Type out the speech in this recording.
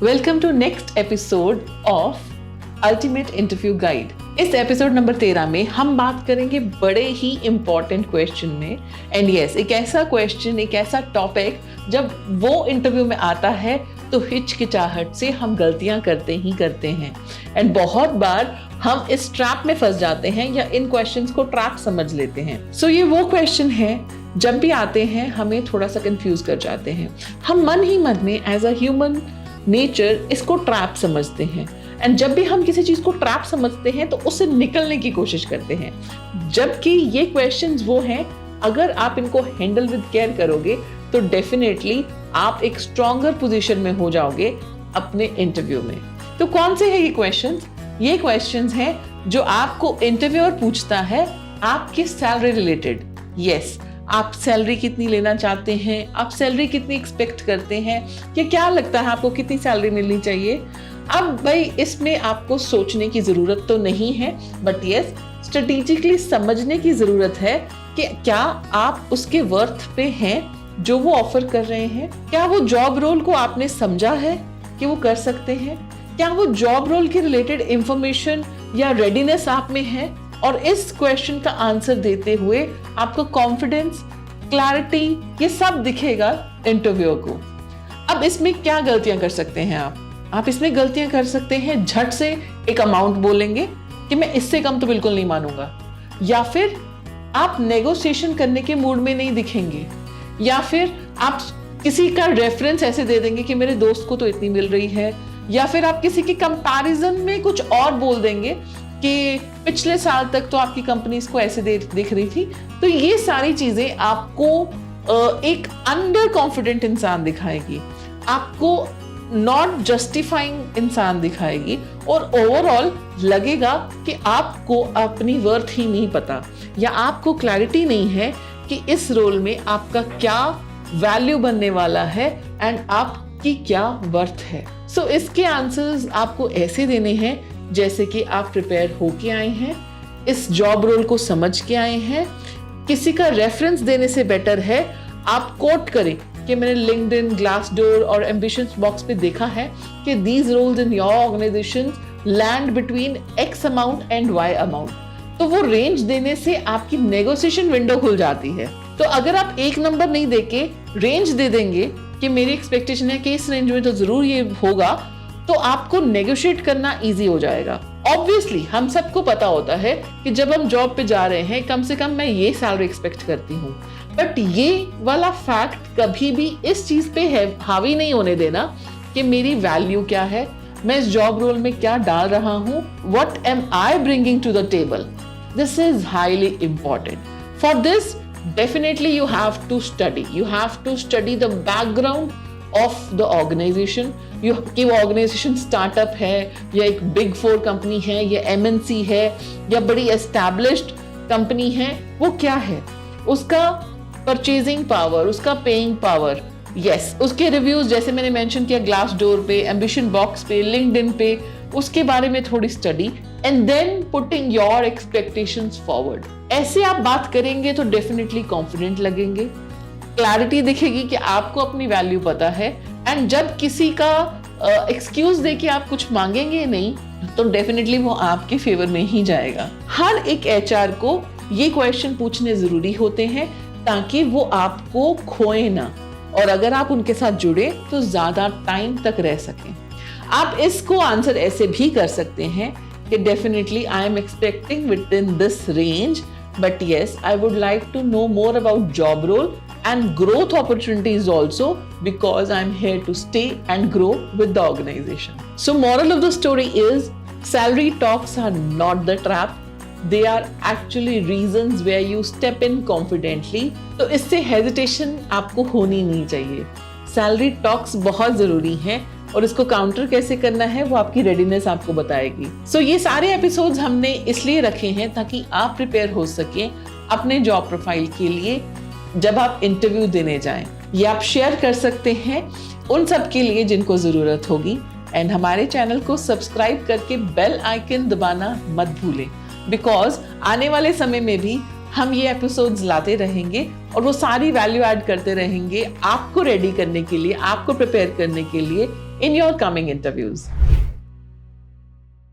Welcome to next episode of ultimate interview guide. इस episode number 13 में हम बात करेंगे बड़े ही इंपॉर्टेंट क्वेश्चन में। एंड यस, एक ऐसा क्वेश्चन, एक ऐसा टॉपिक जब वो इंटरव्यू में आता है तो हिचकिचाहट से हम गलतियां करते ही करते हैं। एंड बहुत बार हम इस ट्रैप में फंस जाते हैं या इन क्वेश्चंस को ट्रैप समझ लेते हैं। सो ये वो क्वेश्चन है जब भी आते हैं हमें थोड़ा सा कंफ्यूज कर जाते हैं। हम मन ही मन में एज अ ह्यूमन नेचर इसको ट्रैप समझते हैं। एंड जब भी हम किसी चीज को ट्रैप समझते हैं तो उससे निकलने की कोशिश करते हैं, जबकि ये क्वेश्चंस वो हैं, अगर आप इनको हैंडल विद केयर करोगे तो डेफिनेटली आप एक स्ट्रॉन्गर पोजीशन में हो जाओगे अपने इंटरव्यू में। तो कौन से हैं ये क्वेश्चंस? ये क्वेश्चंस हैं जो आपको इंटरव्यूअर पूछता है आपके सैलरी रिलेटेड। यस, आप सैलरी कितनी लेना चाहते हैं, आप सैलरी कितनी एक्सपेक्ट करते हैं, या क्या लगता है आपको कितनी सैलरी मिलनी चाहिए। अब भाई इसमें आपको सोचने की जरूरत तो नहीं है, बट यस स्ट्रेटेजिकली समझने की जरूरत है कि क्या आप उसके वर्थ पे हैं जो वो ऑफर कर रहे हैं। क्या वो जॉब रोल को आपने समझा है कि वो कर सकते हैं? क्या वो जॉब रोल के रिलेटेड इंफॉर्मेशन या रेडीनेस आप में है? और इस क्वेश्चन का आंसर देते हुए आपको कॉन्फिडेंस, क्लैरिटी, ये सब दिखेगा इंटरव्यू को। अब इसमें क्या गलतियां कर सकते हैं आप इसमें गलतियां कर सकते हैं झट से एक अमाउंट बोलेंगे कि मैं इससे कम तो बिल्कुल नहीं मानूंगा, या फिर आप नेगोशिएशन करने के मूड में नहीं दिखेंगे, या फिर आप किसी का रेफरेंस ऐसे दे देंगे कि मेरे दोस्त को तो इतनी मिल रही है, या फिर आप किसी के कंपैरिजन में कुछ और बोल देंगे कि पिछले साल तक तो आपकी कंपनी इसको ऐसे दिख रही थी। तो ये सारी चीजें आपको एक अंडर कॉन्फिडेंट इंसान दिखाएगी, आपको नॉट जस्टिफाइंग इंसान दिखाएगी, और ओवरऑल लगेगा कि आपको अपनी वर्थ ही नहीं पता, या आपको क्लैरिटी नहीं है कि इस रोल में आपका क्या वैल्यू बनने वाला है एंड आपकी क्या वर्थ है। सो इसके आंसर्स आपको ऐसे देने हैं जैसे कि आप प्रिपेयर होके आए हैं, इस जॉब रोल को समझ के आए हैं। किसी का रेफरेंस देने से बेटर है आप कोट करें कि मैंने लिंक्डइन, ग्लासडोर और एम्बिशंस बॉक्स पे देखा है कि these roles in your organisation land between X amount and Y amount. तो वो रेंज देने से आपकी नेगोशिएशन विंडो खुल जाती है। तो अगर आप एक नंबर नहीं देके रेंज दे देंगे कि मेरी एक्सपेक्टेशन है कि इस रेंज में तो जरूर ये होगा, तो आपको नेगोशिएट करना इजी हो जाएगा। ऑब्वियसली हम सबको पता होता है कि जब हम जॉब पे जा रहे हैं कम से कम मैं ये सैलरी एक्सपेक्ट करती हूँ, बट ये वाला फैक्ट कभी भी इस चीज पे हावी नहीं होने देना कि मेरी वैल्यू क्या है, मैं इस जॉब रोल में क्या डाल रहा हूँ, what am I bringing to the table. This is highly important. For this definitely you have to study the background of the organisation. कि वो ऑर्गेनाइजेशन स्टार्टअप है या एक बिग 4 कंपनी है या MNC है या बड़ी एस्टैब्लिश्ड कंपनी है, वो क्या है, उसका परचेजिंग पावर, उसका पेइंग पावर। यस, उसके रिव्यूज जैसे मैंने मेंशन किया ग्लासडोर पे, एम्बिशन बॉक्स पे, लिंक्डइन पे, उसके बारे में थोड़ी study and then putting your expectations forward. ऐसे आप बात करेंगे तो डेफिनेटली कॉन्फिडेंट लगेंगे, क्लैरिटी दिखेगी कि आपको अपनी वैल्यू पता है। एंड जब किसी का एक्सक्यूज देके आप कुछ मांगेंगे नहीं तो डेफिनेटली वो आपके फेवर में ही जाएगा। हर एक HR को ये क्वेश्चन पूछने जरूरी होते हैं ताकि वो आपको खोए ना, और अगर आप उनके साथ जुड़े तो ज्यादा टाइम तक रह सकें। आप इसको आंसर ऐसे भी कर सकते हैं कि definitely I am expecting with in this range, but yes, I would like to know more about job role and growth opportunities also, because I'm here to stay and grow with the organization. So moral of the story is salary talks are not the trap. They are actually reasons where you step in confidently. तो इससे hesitation आपको होनी नहीं चाहिए। Salary talks बहुत जरूरी हैं, और इसको काउंटर कैसे करना है वो आपकी रेडीनेस आपको बताएगी। सो ये सारे एपिसोड्स हमने इसलिए रखे हैं ताकि आप प्रिपेयर हो सकें अपने जॉब प्रोफाइल के लिए जब आप इंटरव्यू देने जाएं। ये आप शेयर कर सकते हैं उन सब के लिए जिनको जरूरत होगी। एंड हमारे चैनल को सब्सक्राइब करके बेल आइकन दबाना मत भूलें, बिकॉज आने वाले समय में भी हम ये एपिसोड्स लाते रहेंगे और वो सारी वैल्यू ऐड करते रहेंगे आपको रेडी करने के लिए, आपको प्रिपेयर करने के लिए in your coming interviews.